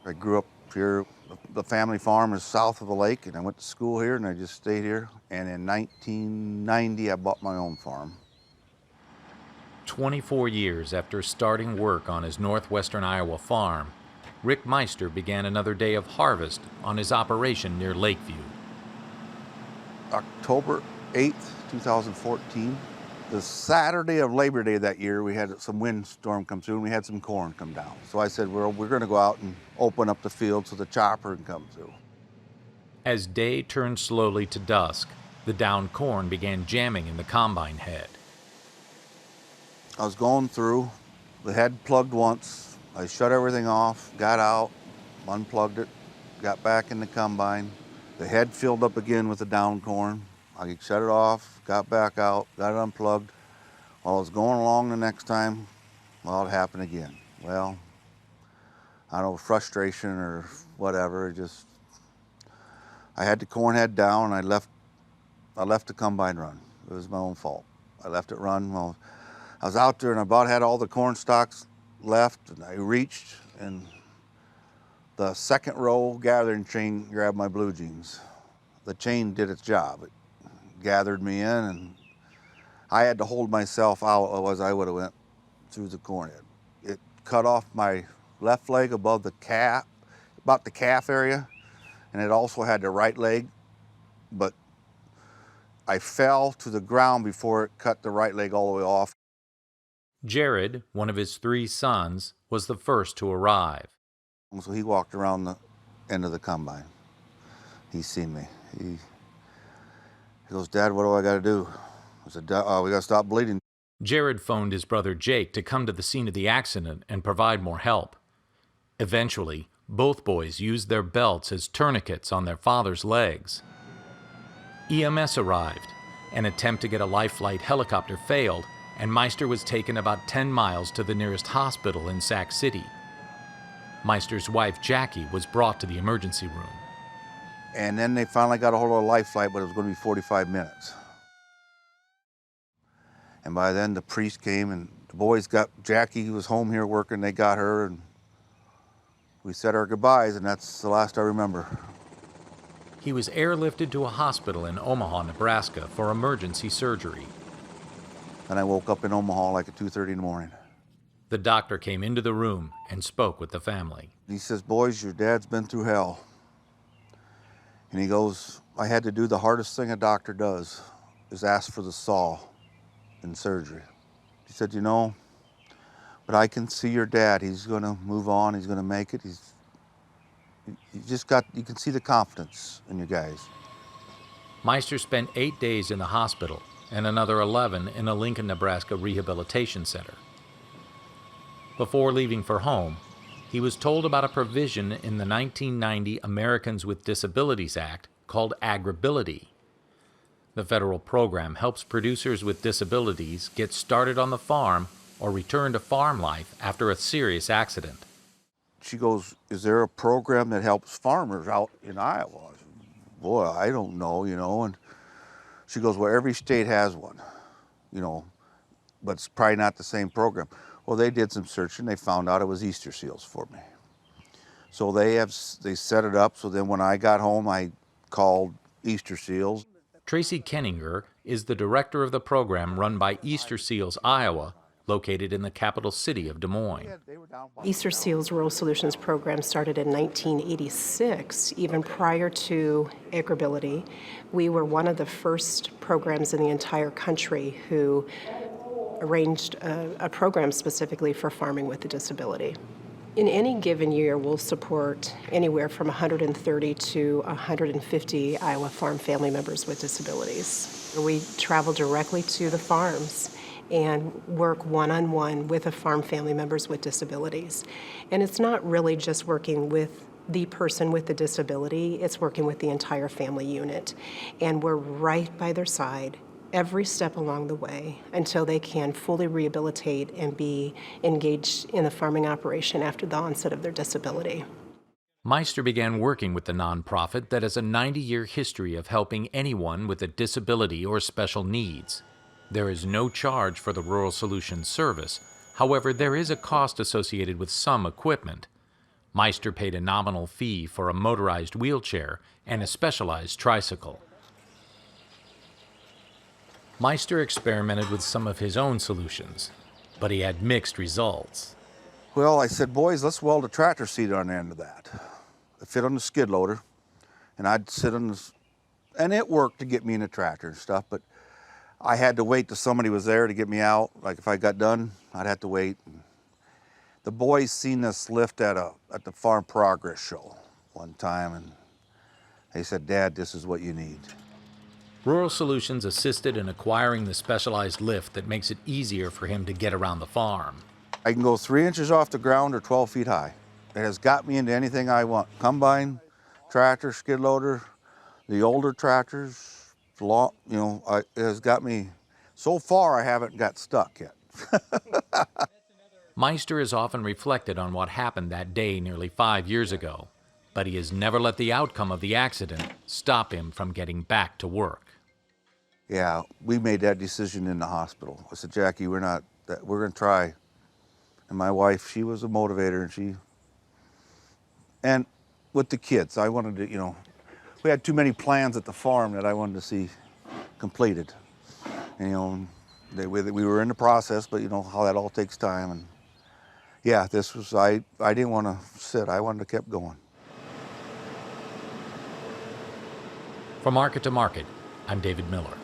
I grew up here. The family farm is south of the lake, and I went to school here, and I just stayed here. And in 1990, I bought my own farm. 24 years after starting work on his northwestern Iowa farm, Rick Meister began another day of harvest on his operation near Lakeview. October 8th, 2014, the Saturday of Labor Day that year, we had some windstorm come through and we had some corn come down. So I said, well, we're going to go out and open up the field so the chopper can come through. As day turned slowly to dusk, the downed corn began jamming in the combine head. I was going through, the head plugged once, I shut everything off, got out, unplugged it, got back in the combine. The head filled up again with the downed corn. I shut it off, got back out, got it unplugged. While I was going along the next time, well, it happened again. Well, I don't know, frustration or whatever, I had the corn head down and I left the combine run. It was my own fault. I left it run. Well, I was out there and I about had all the corn stalks left, and I reached and the second row gathering chain grabbed my blue jeans. The chain did its job. It gathered me in, and I had to hold myself out, otherwise I would have went through the corn head. It cut off my left leg above the calf, about the calf area, and it also had the right leg, but I fell to the ground before it cut the right leg all the way off. Jared, one of his 3 sons, was the first to arrive. So he walked around the end of the combine. He seen me. He goes, Dad, what do I got to do? I said, we got to stop bleeding. Jared phoned his brother Jake to come to the scene of the accident and provide more help. Eventually, both boys used their belts as tourniquets on their father's legs. EMS arrived. An attempt to get a life flight helicopter failed, and Meister was taken about 10 miles to the nearest hospital in Sac City. Meister's wife, Jackie, was brought to the emergency room. And then they finally got a hold of a life flight, but it was going to be 45 minutes. And by then the priest came and the boys got Jackie, who was home here working, they got her, and we said our goodbyes, and that's the last I remember. He was airlifted to a hospital in Omaha, Nebraska for emergency surgery. And I woke up in Omaha like at 2:30 in the morning. The doctor came into the room and spoke with the family. He says, boys, your dad's been through hell. And he goes, I had to do the hardest thing a doctor does, is ask for the saw in surgery. He said, you know, but I can see your dad. He's going to move on. He's going to make it. You can see the confidence in you guys. Meister spent 8 days in the hospital and another 11 in a Lincoln, Nebraska rehabilitation center. Before leaving for home, he was told about a provision in the 1990 Americans with Disabilities Act called Agribility. The federal program helps producers with disabilities get started on the farm or return to farm life after a serious accident. She goes, is there a program that helps farmers out in Iowa? I said, boy, I don't know, and she goes, well, every state has one, but it's probably not the same program. Well, they did some searching. They found out it was Easter seals for me. So they set it up. So then when I got home, I called Easter seals. Tracy Kenninger is the director of the program run by Easter Seals Iowa, located in the capital city of Des Moines. Easter Seals Rural Solutions program started in 1986, even prior to Agribility. We were one of the first programs in the entire country who arranged a program specifically for farming with a disability. In any given year, we'll support anywhere from 130 to 150 Iowa farm family members with disabilities. We travel directly to the farms and work one-on-one with the farm family members with disabilities. And it's not really just working with the person with the disability, it's working with the entire family unit. And we're right by their side every step along the way until they can fully rehabilitate and be engaged in the farming operation after the onset of their disability. Meister began working with the nonprofit that has a 90-year history of helping anyone with a disability or special needs. There is no charge for the Rural Solutions service. However, there is a cost associated with some equipment. Meister paid a nominal fee for a motorized wheelchair and a specialized tricycle. Meister experimented with some of his own solutions, but he had mixed results. Well, I said, boys, let's weld a tractor seat on the end of that. It fit on the skid loader, and I'd sit on this, and it worked to get me in the tractor and stuff, but I had to wait till somebody was there to get me out. Like if I got done, I'd have to wait. The boys seen this lift at the Farm Progress show one time, and they said, Dad, this is what you need. Rural Solutions assisted in acquiring the specialized lift that makes it easier for him to get around the farm. I can go 3 inches off the ground or 12 feet high. It has got me into anything I want. Combine, tractor, skid loader, the older tractors, it has got me, so far I haven't got stuck yet. Meister has often reflected on what happened that day nearly 5 years ago, but he has never let the outcome of the accident stop him from getting back to work. Yeah, we made that decision in the hospital. I said, Jackie, we're going to try. And my wife, she was a motivator, and with the kids, I wanted to, we had too many plans at the farm that I wanted to see completed. And, we were in the process, but you know how that all takes time. And yeah, I didn't want to sit. I wanted to keep going. From Market to Market, I'm David Miller.